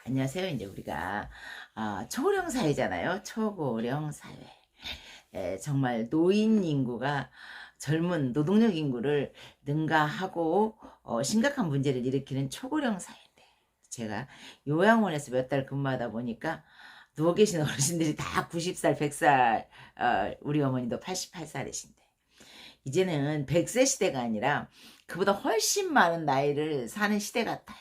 안녕하세요. 이제 우리가 초고령 사회잖아요. 초고령 사회. 정말 노인 인구가 젊은 노동력 인구를 능가하고 심각한 문제를 일으키는 초고령 사회인데, 제가 요양원에서 몇 달 근무하다 보니까 누워 계신 어르신들이 다 90살, 100살, 우리 어머니도 88살이신데 이제는 100세 시대가 아니라 그보다 훨씬 많은 나이를 사는 시대 같아요.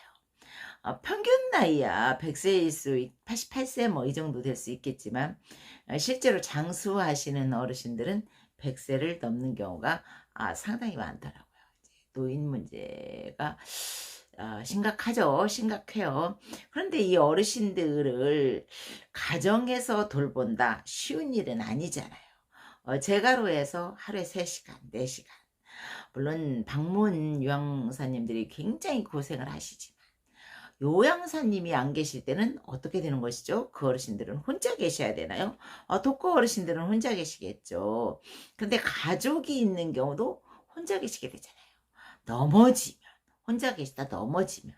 평균 나이야 100세일 수 88세 뭐 이 정도 될 수 있겠지만, 실제로 장수하시는 어르신들은 100세를 넘는 경우가 상당히 많더라고요. 노인 문제가 심각하죠. 심각해요. 그런데 이 어르신들을 가정에서 돌본다 쉬운 일은 아니잖아요. 제가로 해서 하루에 3시간, 4시간. 물론 방문 요양사님들이 굉장히 고생을 하시지만, 요양사님이 안 계실 때는 어떻게 되는 것이죠? 그 어르신들은 혼자 계셔야 되나요? 독거 어르신들은 혼자 계시겠죠. 근데 가족이 있는 경우도 혼자 계시게 되잖아요. 넘어지면, 혼자 계시다 넘어지면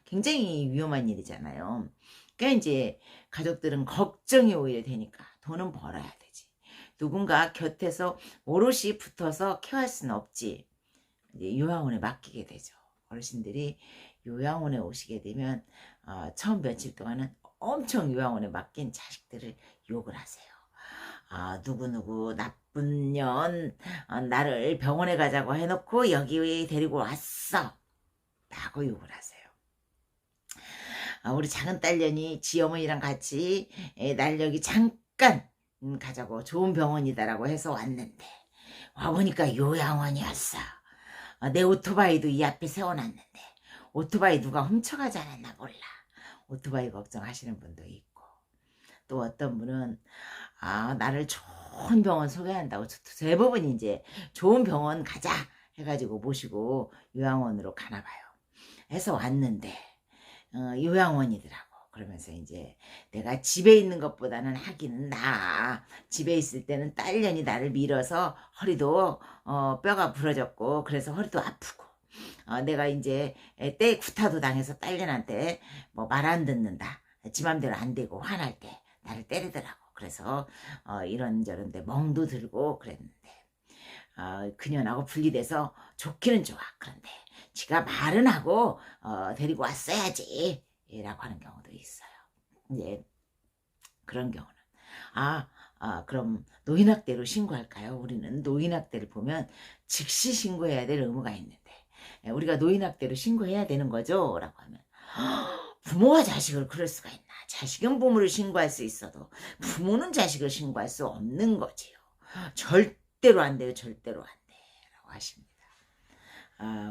굉장히 위험한 일이잖아요. 그러니까 이제 가족들은 걱정이 오히려 되니까 돈은 벌어야 되지. 누군가 곁에서 오롯이 붙어서 케어할 수는 없지. 이제 요양원에 맡기게 되죠. 어르신들이 요양원에 오시게 되면 처음 며칠 동안은 엄청 요양원에 맡긴 자식들을 욕을 하세요. 누구누구 나쁜 년 나를 병원에 가자고 해놓고 여기 데리고 왔어 라고 욕을 하세요. 우리 작은 딸년이 지 어머니랑 같이 날 여기 잠깐 가자고, 좋은 병원이다라고 해서 왔는데 와보니까 요양원이었어. 내 오토바이도 이 앞에 세워놨는데 오토바이 누가 훔쳐가지 않았나 몰라. 오토바이 걱정하시는 분도 있고, 또 어떤 분은 나를 좋은 병원 소개한다고 대부분 이제 좋은 병원 가자 해가지고 모시고 요양원으로 가나 봐요. 해서 왔는데 요양원이더라고. 그러면서 이제 내가 집에 있는 것보다는 하기는 나아. 집에 있을 때는 딸년이 나를 밀어서 허리도 뼈가 부러졌고 그래서 허리도 아프고, 내가 이제 때 구타도 당해서 딸년한테 뭐 말 안 듣는다, 지 맘대로 안 되고 화날 때 나를 때리더라고. 그래서 이런저런 데 멍도 들고 그랬는데, 그년하고 분리돼서 좋기는 좋아. 그런데 지가 말은 하고 데리고 왔어야지 라고 하는 경우도 있어요. 이제 그런 경우는 그럼 노인학대로 신고할까요? 우리는 노인학대를 보면 즉시 신고해야 될 의무가 있는데, 우리가 노인학대로 신고해야 되는 거죠? 라고 하면, 부모가 자식을 그럴 수가 있나? 자식은 부모를 신고할 수 있어도 부모는 자식을 신고할 수 없는 거지요. 절대로 안 돼요. 절대로 안 돼. 라고 하십니다.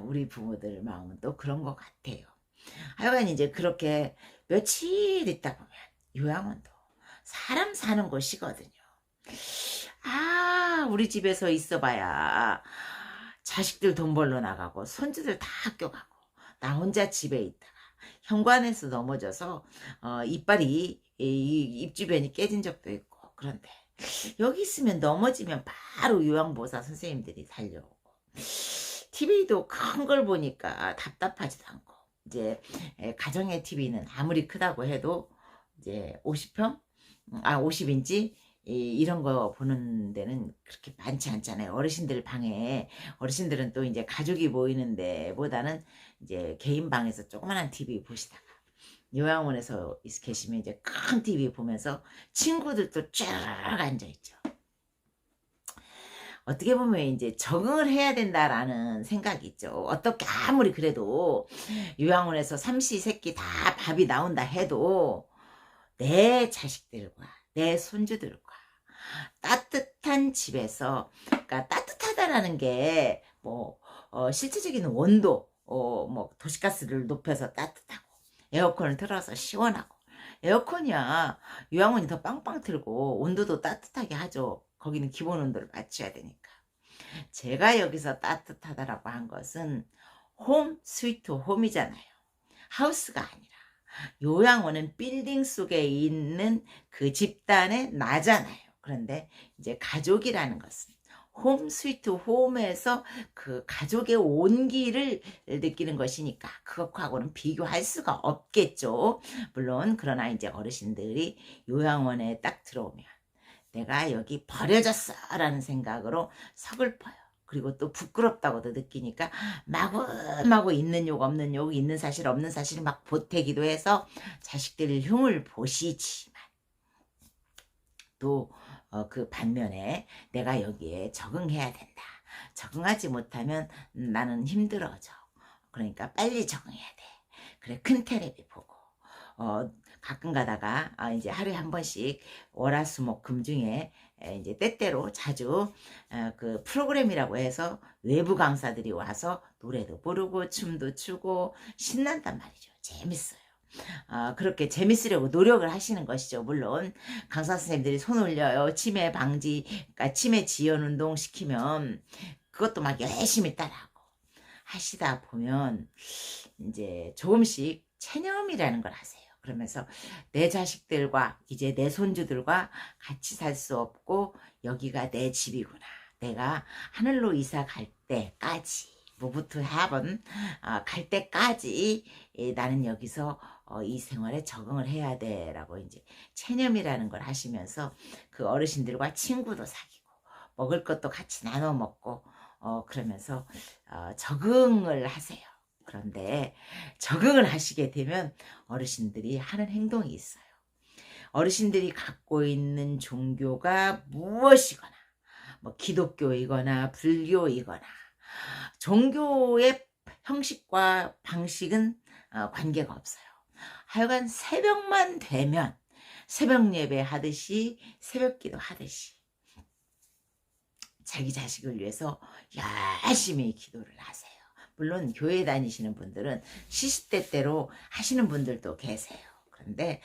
우리 부모들 마음은 또 그런 것 같아요. 하여간 이제 그렇게 며칠 있다 보면 요양원도 사람 사는 곳이거든요. 우리 집에서 있어봐야 자식들 돈 벌러 나가고 손주들 다 학교 가고 나 혼자 집에 있다가 현관에서 넘어져서 이빨이 입 주변이 깨진 적도 있고. 그런데 여기 있으면 넘어지면 바로 요양보호사 선생님들이 달려오고, TV도 큰 걸 보니까 답답하지도 않고, 이제 가정의 TV는 아무리 크다고 해도 이제 50평, 50인치 이런 거 보는 데는 그렇게 많지 않잖아요. 어르신들 방에, 어르신들은 또 이제 가족이 모이는 데보다는 이제 개인 방에서 조그만한 TV 보시다가 요양원에서 계시면 이제 큰 TV 보면서 친구들도 쫙 앉아있죠. 어떻게 보면 이제 적응을 해야 된다라는 생각이 있죠. 어떻게 아무리 그래도 요양원에서 삼시세끼 다 밥이 나온다 해도 내 자식들과 내 손주들과 따뜻한 집에서, 그러니까 따뜻하다라는 게 뭐 실질적인 원도, 뭐 도시가스를 높여서 따뜻하고 에어컨을 틀어서 시원하고, 에어컨이야 요양원이 더 빵빵 틀고 온도도 따뜻하게 하죠. 거기는 기본 온도를 맞춰야 되니까. 제가 여기서 따뜻하다라고 한 것은 홈 스위트 홈이잖아요. 하우스가 아니라 요양원은 빌딩 속에 있는 그 집단의 나잖아요. 그런데 이제 가족이라는 것은 홈 스위트 홈에서 그 가족의 온기를 느끼는 것이니까 그것하고는 비교할 수가 없겠죠. 물론 그러나 이제 어르신들이 요양원에 딱 들어오면 내가 여기 버려졌어라는 생각으로 서글퍼요. 그리고 또 부끄럽다고도 느끼니까 마구마구 있는 욕 없는 욕, 있는 사실 없는 사실 막 보태기도 해서 자식들 흉을 보시지만 또 그 반면에 내가 여기에 적응해야 된다. 적응하지 못하면 나는 힘들어져. 그러니까 빨리 적응해야 돼. 그래, 큰 텔레비 보고 가끔 가다가 이제 하루에 한 번씩 월화수목금 중에 이제 때때로 자주 그 프로그램이라고 해서 외부 강사들이 와서 노래도 부르고 춤도 추고 신난단 말이죠. 재밌어요. 그렇게 재밌으려고 노력을 하시는 것이죠. 물론 강사 선생님들이 손 올려요. 치매 방지, 그러니까 치매 지연 운동 시키면 그것도 막 열심히 따라하고 하시다 보면 이제 조금씩 체념이라는 걸 하세요. 그러면서 내 자식들과 이제 내 손주들과 같이 살 수 없고 여기가 내 집이구나. 내가 하늘로 이사 갈 때까지 move to heaven 갈 때까지 나는 여기서 이 생활에 적응을 해야 돼 라고 이제 체념이라는 걸 하시면서 그 어르신들과 친구도 사귀고 먹을 것도 같이 나눠 먹고 그러면서 적응을 하세요. 그런데 적응을 하시게 되면 어르신들이 하는 행동이 있어요. 어르신들이 갖고 있는 종교가 무엇이거나 뭐 기독교이거나 불교이거나 종교의 형식과 방식은 관계가 없어요. 하여간 새벽만 되면 새벽 예배 하듯이 새벽기도 하듯이 자기 자식을 위해서 열심히 기도를 하세요. 물론 교회 다니시는 분들은 시시때때로 하시는 분들도 계세요. 그런데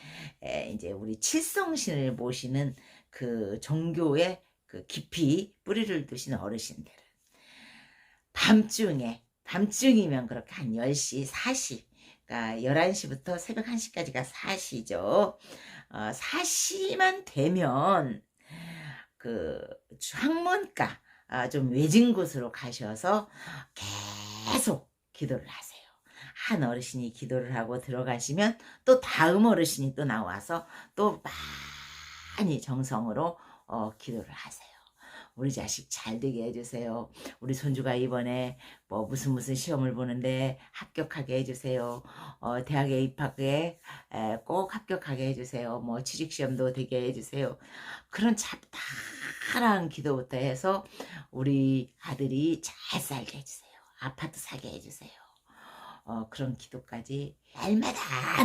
이제 우리 칠성신을 모시는 그 종교에 그 깊이 뿌리를 두시는 어르신들은 밤중이면 그렇게 한 10시, 4시, 그러니까 11시부터 새벽 1시까지가 4시죠. 4시만 되면 그 학문가 좀 외진 곳으로 가셔서 계속 기도를 하세요. 한 어르신이 기도를 하고 들어가시면 또 다음 어르신이 또 나와서 또 많이 정성으로 기도를 하세요. 우리 자식 잘 되게 해주세요. 우리 손주가 이번에 뭐 무슨 시험을 보는데 합격하게 해주세요. 대학에 입학에 꼭 합격하게 해주세요. 뭐 취직시험도 되게 해주세요. 그런 잡다한 기도부터 해서 우리 아들이 잘 살게 해주세요. 아파트 사게 해주세요. 그런 기도까지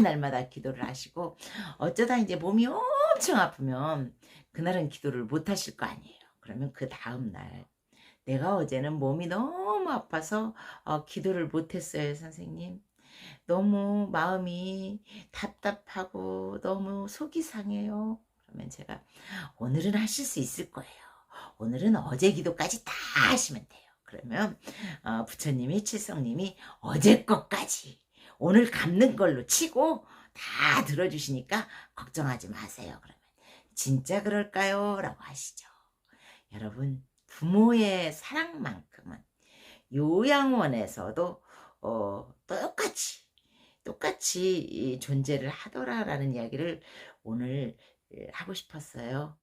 날마다 기도를 하시고 어쩌다 이제 몸이 엄청 아프면 그날은 기도를 못 하실 거 아니에요. 그러면 그 다음날 내가 어제는 몸이 너무 아파서 기도를 못했어요 선생님. 너무 마음이 답답하고 너무 속이 상해요. 그러면 제가 오늘은 하실 수 있을 거예요. 오늘은 어제 기도까지 다 하시면 돼요. 그러면 부처님이 칠성님이 어제 것까지 오늘 갚는 걸로 치고 다 들어주시니까 걱정하지 마세요. 그러면 진짜 그럴까요? 라고 하시죠. 여러분 부모의 사랑만큼은 요양원에서도 똑같이 존재를 하더라라는 이야기를 오늘 하고 싶었어요.